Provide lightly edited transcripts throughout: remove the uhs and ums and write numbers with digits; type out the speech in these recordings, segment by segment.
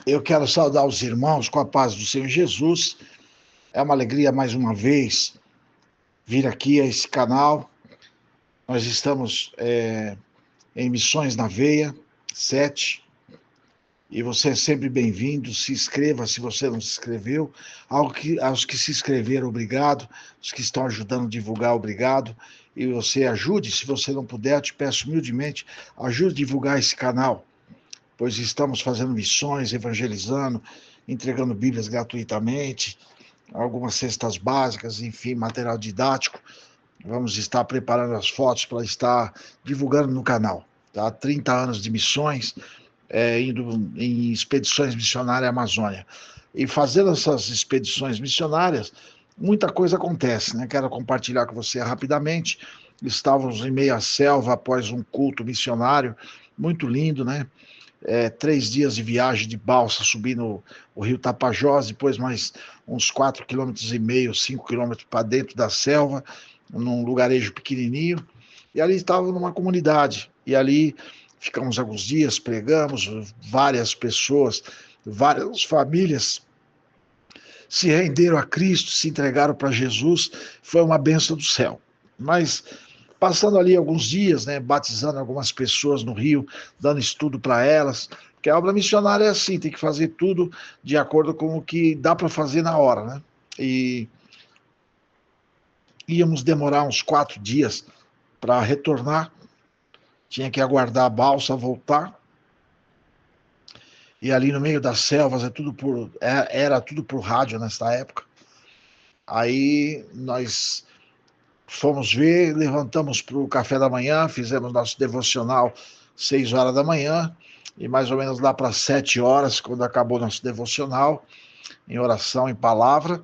Eu quero saudar os irmãos com a paz do Senhor Jesus. É uma alegria mais uma vez vir aqui a esse canal. Nós estamos em Missões na Veia 7 e você é sempre bem-vindo. Se inscreva se você não se inscreveu. Aos que se inscreveram, obrigado. Os que estão ajudando a divulgar, obrigado. E você ajude, se você não puder, eu te peço humildemente, ajude a divulgar esse canal, pois estamos fazendo missões, evangelizando, entregando Bíblias gratuitamente, algumas cestas básicas, enfim, material didático. Vamos estar preparando as fotos para estar divulgando no canal. Tá? 30 anos de missões, indo em expedições missionárias à Amazônia. E fazendo essas expedições missionárias, muita coisa acontece, né? Quero compartilhar com você rapidamente. Estávamos em meio à selva após um culto missionário, muito lindo, né? 3 dias de viagem de balsa, subindo o rio Tapajós, depois mais uns 4,5 km, 5 km para dentro da selva, num lugarejo pequenininho, e ali estava numa comunidade, e ali ficamos alguns dias, pregamos, várias pessoas, várias famílias se renderam a Cristo, se entregaram para Jesus, foi uma bênção do céu. Mas passando ali alguns dias, né, batizando algumas pessoas no rio, dando estudo para elas, porque a obra missionária é assim, tem que fazer tudo de acordo com o que dá para fazer na hora, né? E íamos demorar uns 4 dias para retornar, tinha que aguardar a balsa voltar, e ali no meio das selvas era tudo por rádio nessa época. Aí nós fomos ver, levantamos para o café da manhã, fizemos nosso devocional 6 horas da manhã, e mais ou menos lá para 7 horas, quando acabou nosso devocional, em oração, em palavra,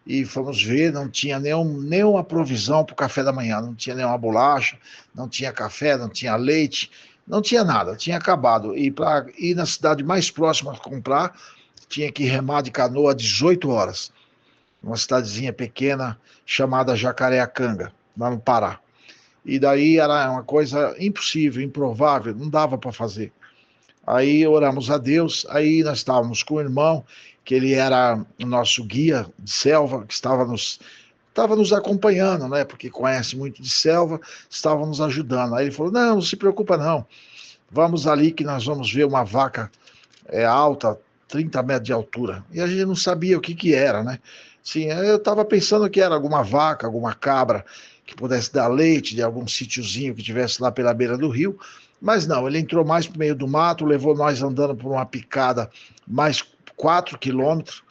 e fomos ver, não tinha nenhuma provisão para o café da manhã, não tinha nenhuma bolacha, não tinha café, não tinha leite, não tinha nada, tinha acabado. E para ir na cidade mais próxima a comprar, tinha que remar de canoa 18 horas, uma cidadezinha pequena chamada Jacareacanga, lá no Pará. E daí era uma coisa impossível, improvável, não dava para fazer. Aí oramos a Deus, aí nós estávamos com o irmão, que ele era o nosso guia de selva, que estava nos acompanhando, né? Porque conhece muito de selva, estava nos ajudando. Aí ele falou: não se preocupa não, vamos ali que nós vamos ver uma vaca alta, 30 metros de altura. E a gente não sabia o que era, né? Sim, eu estava pensando que era alguma vaca, alguma cabra que pudesse dar leite de algum sítiozinho que tivesse lá pela beira do rio, mas não, ele entrou mais para o meio do mato, levou nós andando por uma picada mais 4 quilômetros,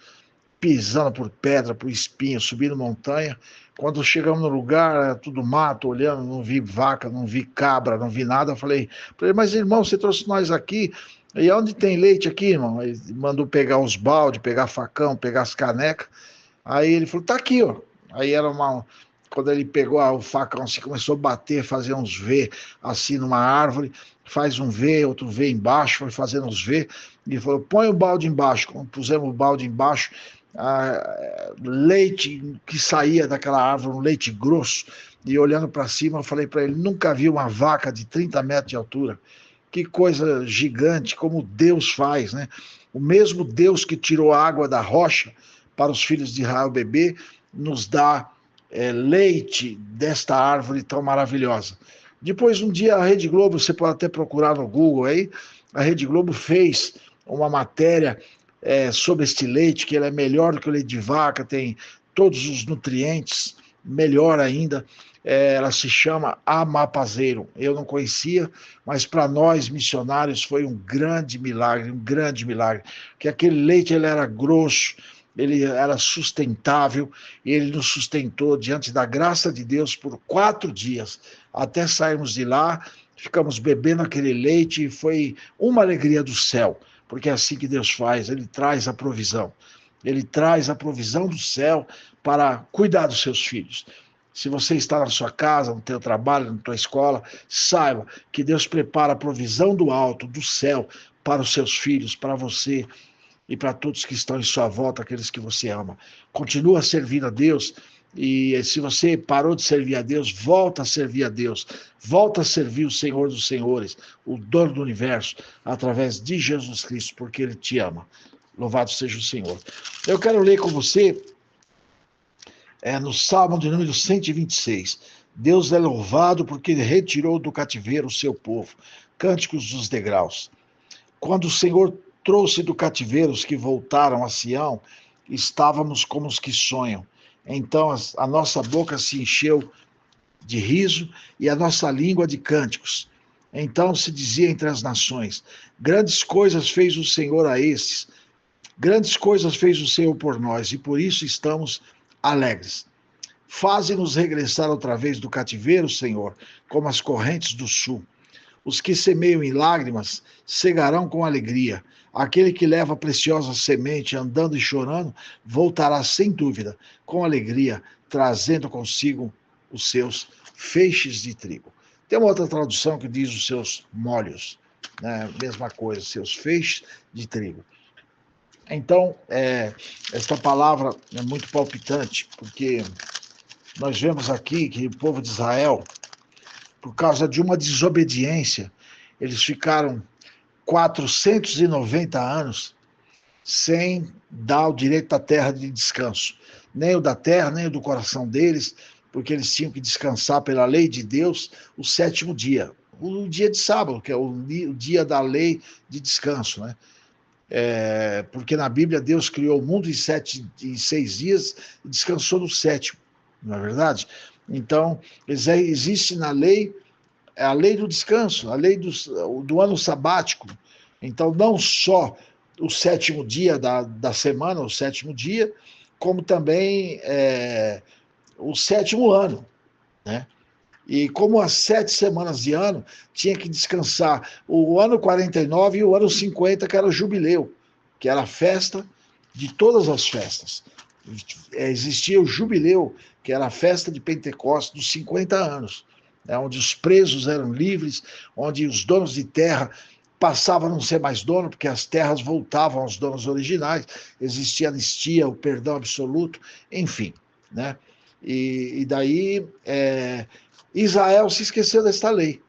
pisando por pedra, por espinho, subindo montanha. Quando chegamos no lugar, era tudo mato, olhando, não vi vaca, não vi cabra, não vi nada. Eu falei, mas irmão, você trouxe nós aqui, e onde tem leite aqui, irmão? Ele mandou pegar os baldes, pegar facão, pegar as canecas. Aí ele falou, tá aqui, ó. Aí era uma. Quando ele pegou o facão, assim, começou a bater, fazer uns V assim numa árvore, faz um V, outro V embaixo, foi fazendo uns V, e falou, põe o balde embaixo. Quando pusemos o balde embaixo, leite que saía daquela árvore, um leite grosso, e olhando para cima, eu falei para ele, nunca vi uma vaca de 30 metros de altura. Que coisa gigante, como Deus faz, né? O mesmo Deus que tirou a água da rocha para os filhos de Israel beber, nos dá leite desta árvore tão maravilhosa. Depois, um dia, a Rede Globo, você pode até procurar no Google aí, a Rede Globo fez uma matéria sobre este leite, que ele é melhor do que o leite de vaca, tem todos os nutrientes, melhor ainda. Ela se chama Amapazeiro. Eu não conhecia, mas para nós missionários foi um grande milagre, que aquele leite ele era grosso, ele era sustentável, e ele nos sustentou diante da graça de Deus por 4 dias, até sairmos de lá, ficamos bebendo aquele leite, e foi uma alegria do céu, porque é assim que Deus faz, ele traz a provisão. Ele traz a provisão do céu para cuidar dos seus filhos. Se você está na sua casa, no teu trabalho, na tua escola, saiba que Deus prepara a provisão do alto, do céu, para os seus filhos, para você e para todos que estão em sua volta, aqueles que você ama. Continua servindo a Deus E se você parou de servir a Deus, volta a servir a Deus. Volta a servir o Senhor dos Senhores, o dono do universo, através de Jesus Cristo, porque Ele te ama. Louvado seja o Senhor. Eu quero ler com você no Salmo de número 126. Deus é louvado porque Ele retirou do cativeiro o seu povo. Cânticos dos degraus. Quando o Senhor trouxe do cativeiro os que voltaram a Sião, estávamos como os que sonham. Então a nossa boca se encheu de riso e a nossa língua de cânticos. Então se dizia entre as nações: grandes coisas fez o Senhor a esses, grandes coisas fez o Senhor por nós, e por isso estamos alegres. Faze-nos regressar outra vez do cativeiro, Senhor, como as correntes do sul. Os que semeiam em lágrimas cegarão com alegria. Aquele que leva a preciosa semente andando e chorando, voltará sem dúvida, com alegria, trazendo consigo os seus feixes de trigo. Tem uma outra tradução que diz os seus molhos, né? Mesma coisa, seus feixes de trigo. Então, esta palavra é muito palpitante, porque nós vemos aqui que o povo de Israel, por causa de uma desobediência, eles ficaram 490 anos sem dar o direito da terra de descanso. Nem o da terra, nem o do coração deles, porque eles tinham que descansar pela lei de Deus o 7º dia. O dia de sábado, que é o dia da lei de descanso, né? Porque na Bíblia Deus criou o mundo em 6 dias e descansou no 7º, não é verdade? Então, existe na lei a lei do descanso, a lei do ano sabático. Então, não só o 7º dia da semana, o 7º dia, como também o 7º ano, né? E como as 7 semanas de ano, tinha que descansar o ano 49 e o ano 50, que era o jubileu, que era a festa de todas as festas. Existia o jubileu, que era a festa de Pentecostes dos 50 anos, onde os presos eram livres, onde os donos de terra passavam a não ser mais dono, porque as terras voltavam aos donos originais, existia anistia, o perdão absoluto, enfim, né? E daí Israel se esqueceu desta lei.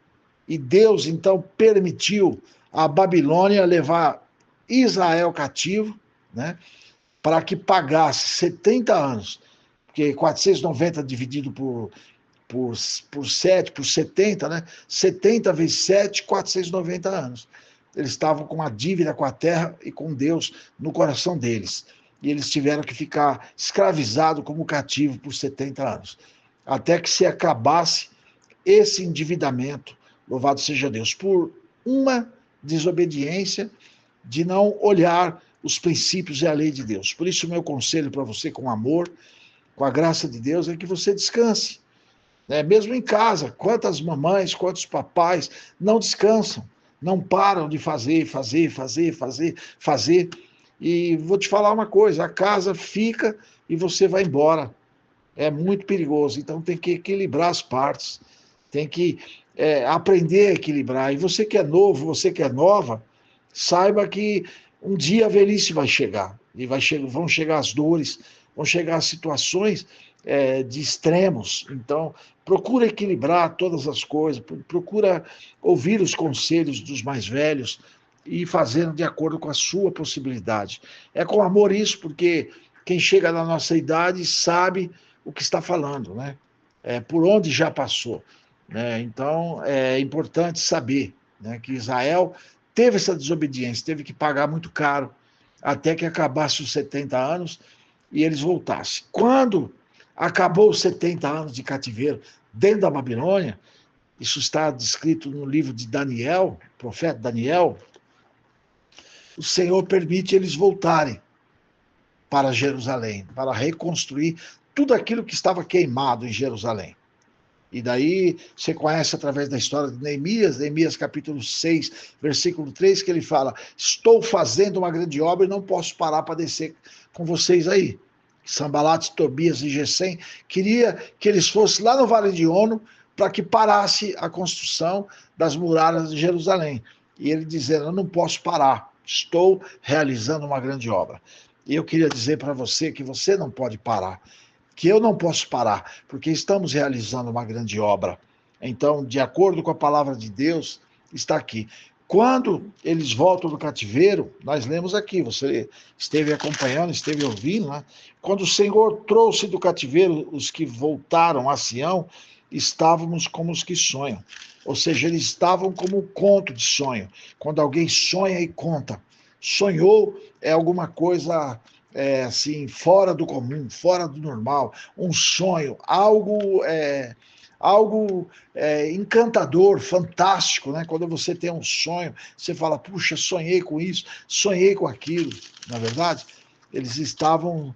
E Deus, então, permitiu a Babilônia levar Israel cativo, né, para que pagasse 70 anos, porque 490 dividido por 7, por 70, né? 70 vezes 7, 490 anos. Eles estavam com uma dívida com a terra e com Deus no coração deles. E eles tiveram que ficar escravizados como cativo por 70 anos. Até que se acabasse esse endividamento, louvado seja Deus, por uma desobediência de não olhar os princípios e a lei de Deus. Por isso, o meu conselho para você, com amor, com a graça de Deus, é que você descanse. Mesmo em casa, quantas mamães, quantos papais não descansam, não param de fazer. E vou te falar uma coisa, a casa fica e você vai embora. É muito perigoso, então tem que equilibrar as partes, tem que aprender a equilibrar. E você que é novo, você que é nova, saiba que um dia a velhice vai chegar, e vão chegar as dores, vão chegar as situações de extremos. Então, procura equilibrar todas as coisas, procura ouvir os conselhos dos mais velhos e fazendo de acordo com a sua possibilidade. É com amor isso, porque quem chega na nossa idade sabe o que está falando, né? Por onde já passou, né? Então, é importante saber, né, que Israel teve essa desobediência, teve que pagar muito caro, até que acabasse os 70 anos e eles voltassem. Quando acabou os 70 anos de cativeiro dentro da Babilônia, isso está descrito no livro de Daniel, profeta Daniel, o Senhor permite eles voltarem para Jerusalém, para reconstruir tudo aquilo que estava queimado em Jerusalém. E daí você conhece através da história de Neemias capítulo 6, versículo 3, que ele fala: estou fazendo uma grande obra e não posso parar para descer com vocês aí. Sambalate, Tobias e Gesem queria que eles fossem lá no Vale de Ono para que parasse a construção das muralhas de Jerusalém. E ele dizendo: eu não posso parar, estou realizando uma grande obra. E eu queria dizer para você que você não pode parar, que eu não posso parar, porque estamos realizando uma grande obra. Então, de acordo com a palavra de Deus, está aqui. Quando eles voltam do cativeiro, nós lemos aqui, você esteve acompanhando, esteve ouvindo, né? Quando o Senhor trouxe do cativeiro os que voltaram a Sião, estávamos como os que sonham. Ou seja, eles estavam como um conto de sonho. Quando alguém sonha e conta. Sonhou é alguma coisa assim, fora do comum, fora do normal, um sonho, algo encantador, fantástico, né? Quando você tem um sonho, você fala, puxa, sonhei com isso, sonhei com aquilo, na verdade, eles estavam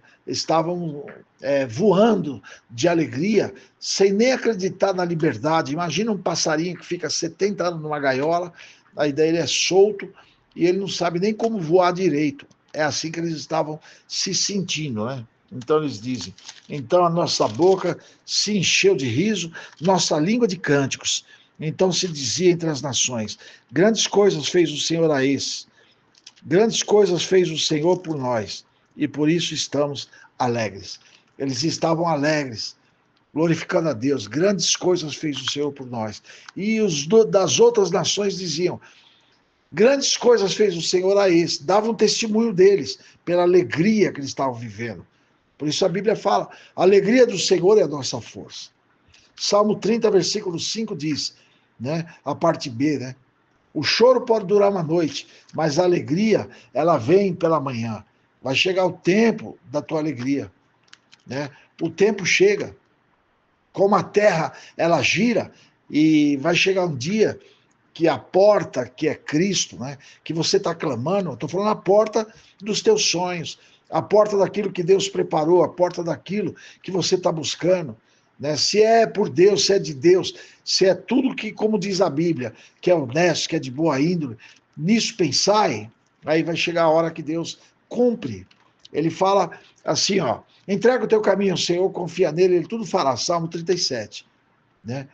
voando de alegria, sem nem acreditar na liberdade. Imagina um passarinho que fica 70 anos numa gaiola, aí daí ele é solto e ele não sabe nem como voar direito. É assim que eles estavam se sentindo, né? Então eles dizem, então a nossa boca se encheu de riso, nossa língua de cânticos. Então se dizia entre as nações, grandes coisas fez o Senhor a esses, grandes coisas fez o Senhor por nós, e por isso estamos alegres. Eles estavam alegres, glorificando a Deus, grandes coisas fez o Senhor por nós. E os das outras nações diziam, grandes coisas fez o Senhor a esses, davam um testemunho deles, pela alegria que eles estavam vivendo. Por isso a Bíblia fala, a alegria do Senhor é a nossa força. Salmo 30, versículo 5 diz, né, a parte B, né? O choro pode durar uma noite, mas a alegria, ela vem pela manhã. Vai chegar o tempo da tua alegria, né? O tempo chega. Como a terra, ela gira, e vai chegar um dia que a porta, que é Cristo, né, que você está clamando, eu estou falando a porta dos teus sonhos, a porta daquilo que Deus preparou, a porta daquilo que você está buscando, né? Se é por Deus, se é de Deus, se é tudo que, como diz a Bíblia, que é honesto, que é de boa índole, nisso pensai, aí vai chegar a hora que Deus cumpre. Ele fala assim, ó, entrega o teu caminho ao Senhor, confia nele, ele tudo fará, Salmo 37, né?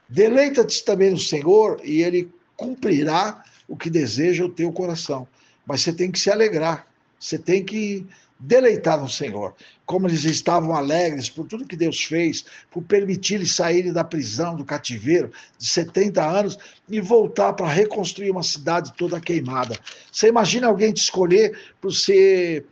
Deleita-te também no Senhor e ele cumprirá o que deseja o teu coração. Mas você tem que se alegrar, você tem que deleitar no Senhor. Como eles estavam alegres por tudo que Deus fez, por permitir eles saírem da prisão, do cativeiro, de 70 anos, e voltar para reconstruir uma cidade toda queimada. Você imagina alguém te escolher por ser,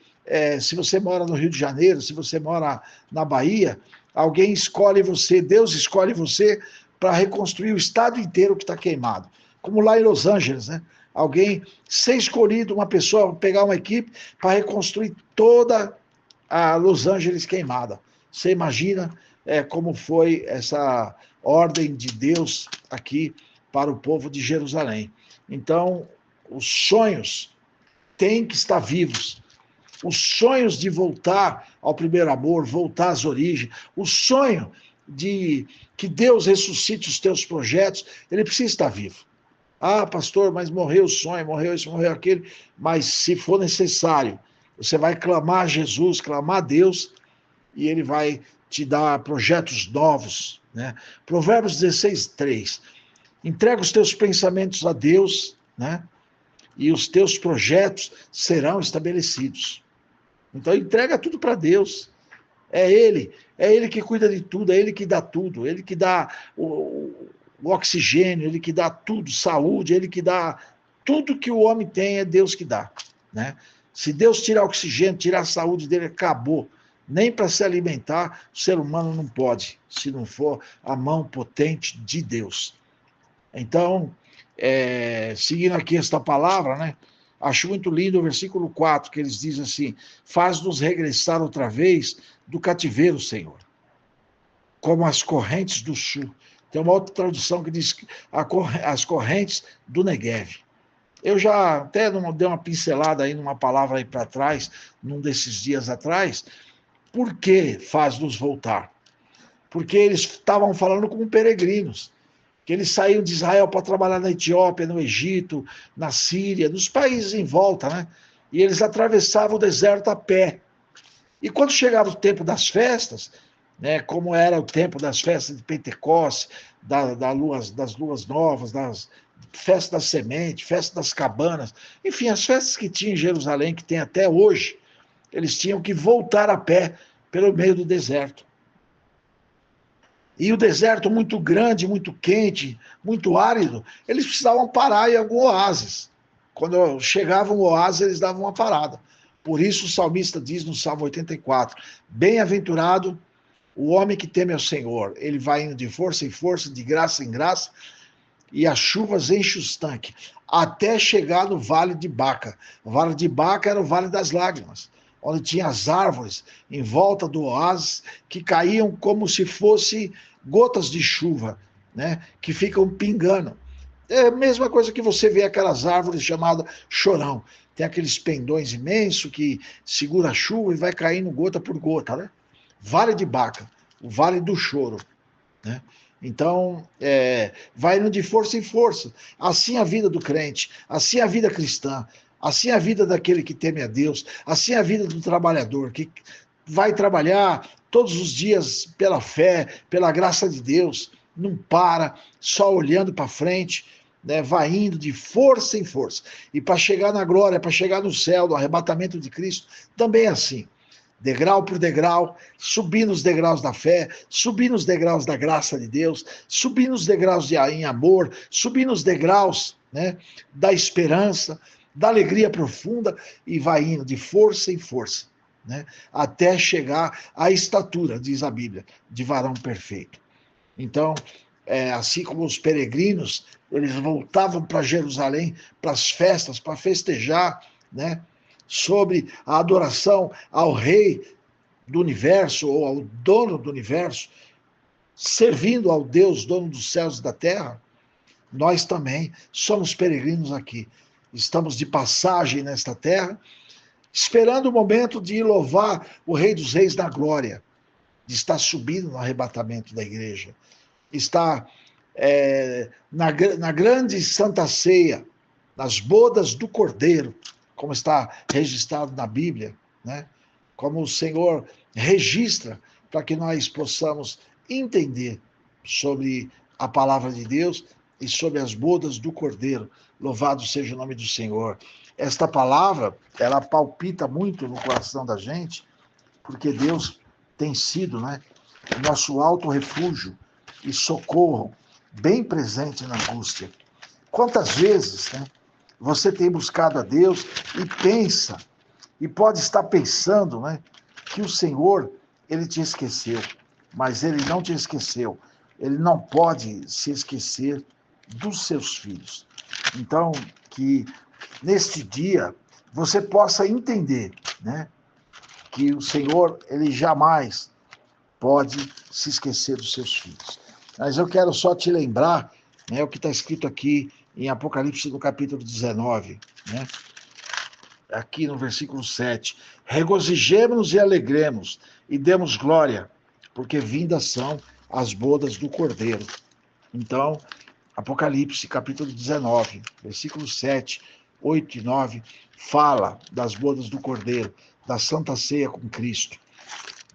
se você mora no Rio de Janeiro, se você mora na Bahia, alguém escolhe você, Deus escolhe você para reconstruir o estado inteiro que está queimado. Como lá em Los Angeles, né? Alguém ser escolhido, uma pessoa, pegar uma equipe para reconstruir toda a Los Angeles queimada. Você imagina como foi essa ordem de Deus aqui para o povo de Jerusalém. Então, os sonhos têm que estar vivos. Os sonhos de voltar ao primeiro amor, voltar às origens, o sonho de que Deus ressuscite os teus projetos, ele precisa estar vivo. Ah, pastor, mas morreu o sonho, morreu isso, morreu aquele. Mas se for necessário, você vai clamar a Jesus, clamar a Deus, e ele vai te dar projetos novos, né? Provérbios 16, 3. Entrega os teus pensamentos a Deus, né? E os teus projetos serão estabelecidos. Então entrega tudo para Deus. É Ele que cuida de tudo, é Ele que dá tudo, Ele que dá o oxigênio, Ele que dá tudo, saúde, Ele que dá tudo que o homem tem, é Deus que dá, né? Se Deus tirar o oxigênio, tirar a saúde dele, acabou. Nem para se alimentar, o ser humano não pode, se não for a mão potente de Deus. Então, seguindo aqui esta palavra, né? Acho muito lindo o versículo 4, que eles dizem assim, faz-nos regressar outra vez do cativeiro, Senhor, como as correntes do sul. Tem uma outra tradução que diz as correntes do Negev. Eu já até dei uma pincelada aí numa palavra aí para trás, num desses dias atrás. Por que faz-nos voltar? Porque eles estavam falando como peregrinos, que eles saíram de Israel para trabalhar na Etiópia, no Egito, na Síria, nos países em volta, né? E eles atravessavam o deserto a pé. E quando chegava o tempo das festas, né, como era o tempo das festas de Pentecostes, das luas novas, das festas da semente, festas das cabanas, enfim, as festas que tinha em Jerusalém, que tem até hoje, eles tinham que voltar a pé pelo meio do deserto. E o deserto muito grande, muito quente, muito árido, eles precisavam parar em algum oásis. Quando chegava um oásis, eles davam uma parada. Por isso o salmista diz no Salmo 84, bem-aventurado o homem que teme ao Senhor. Ele vai indo de força em força, de graça em graça, e as chuvas enchem os tanques, até chegar no Vale de Baca. O Vale de Baca era o Vale das Lágrimas, onde tinha as árvores em volta do oásis que caíam como se fossem gotas de chuva, né? Que ficam pingando. É a mesma coisa que você vê aquelas árvores chamadas chorão. Tem aqueles pendões imensos que segura a chuva e vai caindo gota por gota, né? Vale de Baca, o Vale do Choro, né? Então, vai indo de força em força. Assim a vida do crente, assim a vida cristã, assim a vida daquele que teme a Deus, assim a vida do trabalhador, que vai trabalhar todos os dias pela fé, pela graça de Deus, não para, só olhando para frente, né, vai indo de força em força. E para chegar na glória, para chegar no céu, no arrebatamento de Cristo, também é assim. Degrau por degrau, subir nos degraus da fé, subir nos degraus da graça de Deus, subir nos degraus em amor, subir nos degraus, né, da esperança, da alegria profunda, e vai indo de força em força, né, até chegar à estatura, diz a Bíblia, de varão perfeito. Então, assim como os peregrinos, eles voltavam para Jerusalém, para as festas, para festejar, né, sobre a adoração ao rei do universo, ou ao dono do universo, servindo ao Deus, dono dos céus e da terra, nós também somos peregrinos aqui. Estamos de passagem nesta terra, esperando o momento de louvar o Rei dos Reis na glória, de estar subindo no arrebatamento da igreja, está na grande Santa Ceia, nas bodas do Cordeiro, como está registrado na Bíblia, né? Como o Senhor registra para que nós possamos entender sobre a palavra de Deus e sobre as bodas do Cordeiro. Louvado seja o nome do Senhor. Esta palavra, ela palpita muito no coração da gente, porque Deus tem sido, né, o nosso alto refúgio e socorro, bem presente na angústia. Quantas vezes, né, você tem buscado a Deus e pensa, e pode estar pensando, né, que o Senhor, ele te esqueceu, mas ele não te esqueceu. Ele não pode se esquecer dos seus filhos. Então, que neste dia você possa entender, né, que o Senhor, ele jamais pode se esquecer dos seus filhos. Mas eu quero só te lembrar, né, o que está escrito aqui em Apocalipse, no capítulo 19, né? Aqui no versículo 7. Regozijemos-nos e alegremos, e demos glória, porque vindas são as bodas do Cordeiro. Então, Apocalipse, capítulo 19, versículos 7, 8 e 9, fala das bodas do Cordeiro, da Santa Ceia com Cristo,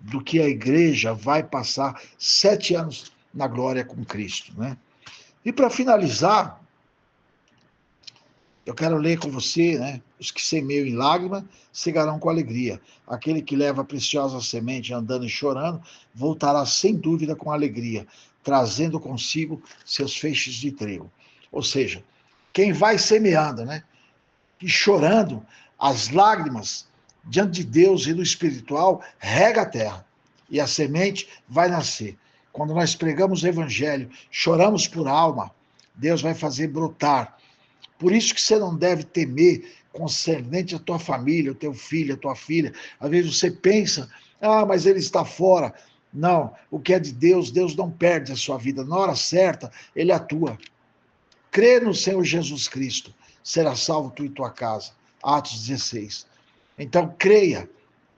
do que a igreja vai passar 7 anos na glória com Cristo, né? E para finalizar, eu quero ler com você, né? Os que semeiam em lágrima, cegarão com alegria. Aquele que leva a preciosa semente andando e chorando, voltará sem dúvida com alegria, trazendo consigo seus feixes de trigo. Ou seja, quem vai semeando, né? E chorando, as lágrimas diante de Deus e do espiritual, rega a terra. E a semente vai nascer. Quando nós pregamos o evangelho, choramos por alma, Deus vai fazer brotar. Por isso que você não deve temer concernente a tua família, o teu filho, a tua filha. Às vezes você pensa, mas ele está fora. Não, o que é de Deus, Deus não perde a sua vida. Na hora certa, ele atua. Crê no Senhor Jesus Cristo, será salvo tu e tua casa. Atos 16. Então creia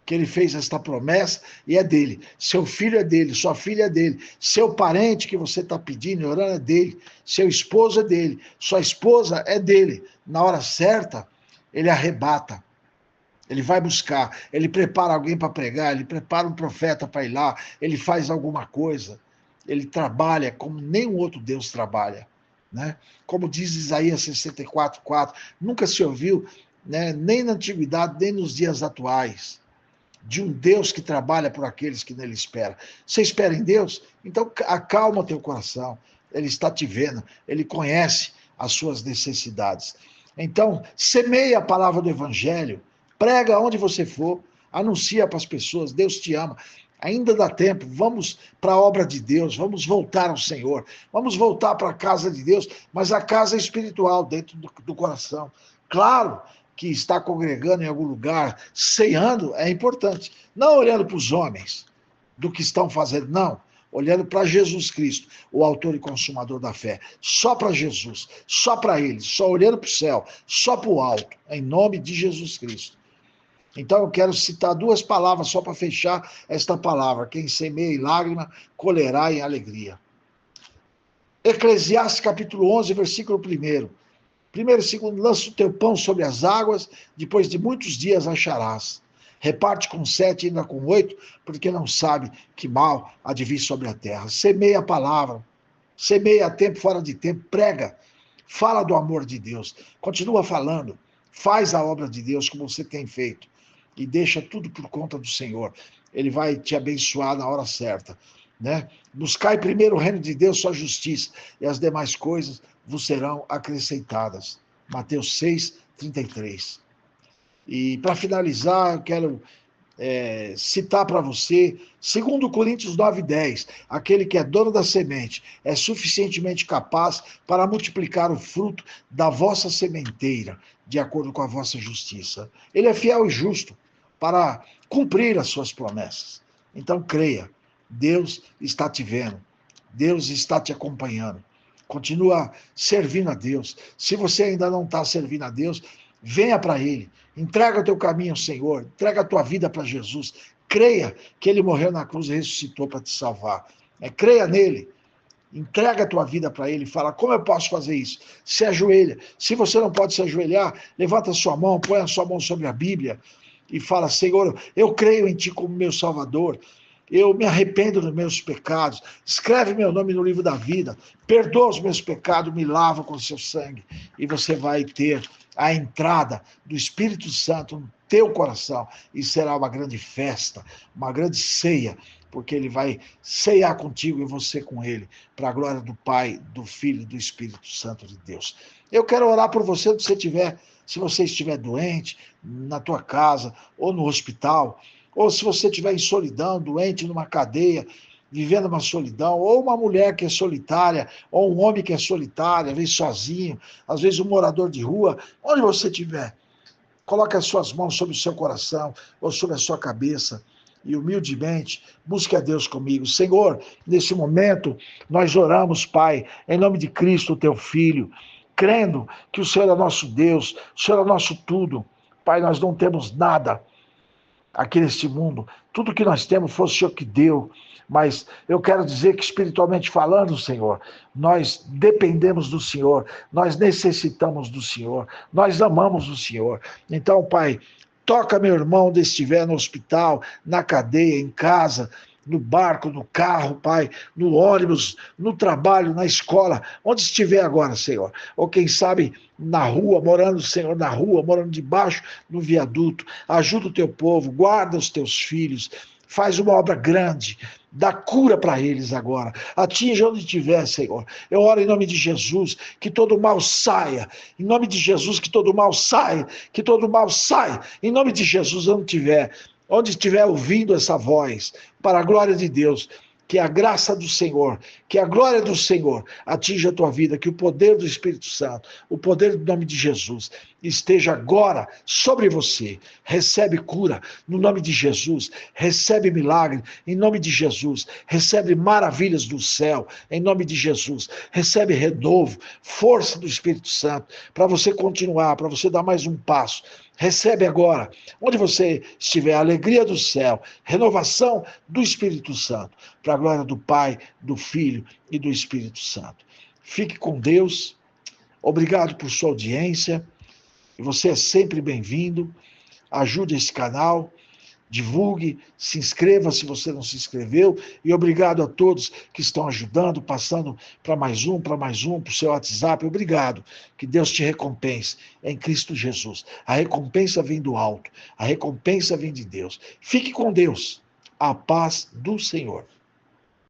que ele fez esta promessa e é dele. Seu filho é dele, sua filha é dele, seu parente que você está pedindo e orando é dele, seu esposo é dele, sua esposa é dele. Na hora certa, ele arrebata, ele vai buscar, ele prepara alguém para pregar, ele prepara um profeta para ir lá, ele faz alguma coisa, ele trabalha como nenhum outro Deus trabalha, né? Como diz Isaías 64:4, nunca se ouviu, né, nem na antiguidade, nem nos dias atuais, de um Deus que trabalha por aqueles que nele esperam. Você espera em Deus? Então acalma o teu coração. Ele está te vendo, ele conhece as suas necessidades. Então, semeia a palavra do evangelho, prega onde você for, anuncia para as pessoas, Deus te ama. Ainda dá tempo, vamos para a obra de Deus, vamos voltar ao Senhor, vamos voltar para a casa de Deus, mas a casa espiritual, dentro do coração. Claro que estar congregando em algum lugar, ceando, é importante. Não olhando para os homens, do que estão fazendo, não. Olhando para Jesus Cristo, o autor e consumador da fé. Só para Jesus, só para ele, só olhando para o céu, só para o alto, em nome de Jesus Cristo. Então eu quero citar duas palavras só para fechar esta palavra. Quem semeia em lágrima, colherá em alegria. Eclesiastes capítulo 11, versículo 1. Primeiro e segundo, lança o teu pão sobre as águas, depois de muitos dias acharás. Reparte com 7, ainda com 8, porque não sabe que mal há de vir sobre a terra. Semeia a palavra, semeia a tempo, fora de tempo, prega, fala do amor de Deus, continua falando, faz a obra de Deus como você tem feito e deixa tudo por conta do Senhor. Ele vai te abençoar na hora certa, né? Buscai primeiro o reino de Deus, sua justiça, e as demais coisas vos serão acrescentadas. Mateus 6, 33. E para finalizar, eu quero citar para você, segundo Coríntios 9:10, aquele que é dono da semente é suficientemente capaz para multiplicar o fruto da vossa sementeira, de acordo com a vossa justiça. Ele é fiel e justo para cumprir as suas promessas. Então creia, Deus está te vendo, Deus está te acompanhando. Continua servindo a Deus. Se você ainda não está servindo a Deus, venha para Ele. Entrega o teu caminho ao Senhor. Entrega a tua vida para Jesus. Creia que Ele morreu na cruz e ressuscitou para te salvar. Creia nele. Entrega a tua vida para Ele. Fala, como eu posso fazer isso? Se ajoelha. Se você não pode se ajoelhar, levanta a sua mão, põe a sua mão sobre a Bíblia e fala, Senhor, eu creio em Ti como meu Salvador. Eu me arrependo dos meus pecados. Escreve meu nome no livro da vida. Perdoa os meus pecados, me lava com o seu sangue. E você vai ter a entrada do Espírito Santo no teu coração. E será uma grande festa, uma grande ceia, porque ele vai ceiar contigo e você com ele, para a glória do Pai, do Filho e do Espírito Santo de Deus. Eu quero orar por você, se você estiver doente, na tua casa ou no hospital, ou se você estiver em solidão, doente numa cadeia, vivendo uma solidão, ou uma mulher que é solitária, ou um homem que é solitário, às vezes sozinho, às vezes um morador de rua, onde você estiver, coloque as suas mãos sobre o seu coração, ou sobre a sua cabeça, e humildemente, busque a Deus comigo. Senhor, nesse momento, nós oramos, Pai, em nome de Cristo, teu Filho, crendo que o Senhor é nosso Deus, o Senhor é nosso tudo. Pai, nós não temos nada aqui neste mundo. Tudo que nós temos foi o Senhor que deu. Mas eu quero dizer que, espiritualmente falando, Senhor, nós dependemos do Senhor, nós necessitamos do Senhor, nós amamos o Senhor. Então, Pai, toca meu irmão onde estiver, no hospital, na cadeia, em casa, no barco, no carro, Pai, no ônibus, no trabalho, na escola, onde estiver agora, Senhor. Ou quem sabe na rua, morando, Senhor, na rua, morando debaixo do viaduto. Ajuda o teu povo, guarda os teus filhos, faz uma obra grande, dá cura para eles agora. Atinja onde estiver, Senhor. Eu oro em nome de Jesus, que todo mal saia. Em nome de Jesus, que todo mal saia. Que todo mal saia. Em nome de Jesus, onde estiver ouvindo essa voz, para a glória de Deus, que a graça do Senhor, que a glória do Senhor atinja a tua vida, que o poder do Espírito Santo, o poder do nome de Jesus, esteja agora sobre você. Recebe cura no nome de Jesus, recebe milagre em nome de Jesus, recebe maravilhas do céu em nome de Jesus, recebe renovo, força do Espírito Santo, para você continuar, para você dar mais um passo. Recebe agora, onde você estiver, a alegria do céu, renovação do Espírito Santo, para a glória do Pai, do Filho e do Espírito Santo. Fique com Deus, obrigado por sua audiência, você é sempre bem-vindo, ajude esse canal, divulgue, se inscreva se você não se inscreveu, e obrigado a todos que estão ajudando, passando para mais um, para o seu WhatsApp, obrigado, que Deus te recompense, em Cristo Jesus. A recompensa vem do alto, a recompensa vem de Deus. Fique com Deus, a paz do Senhor.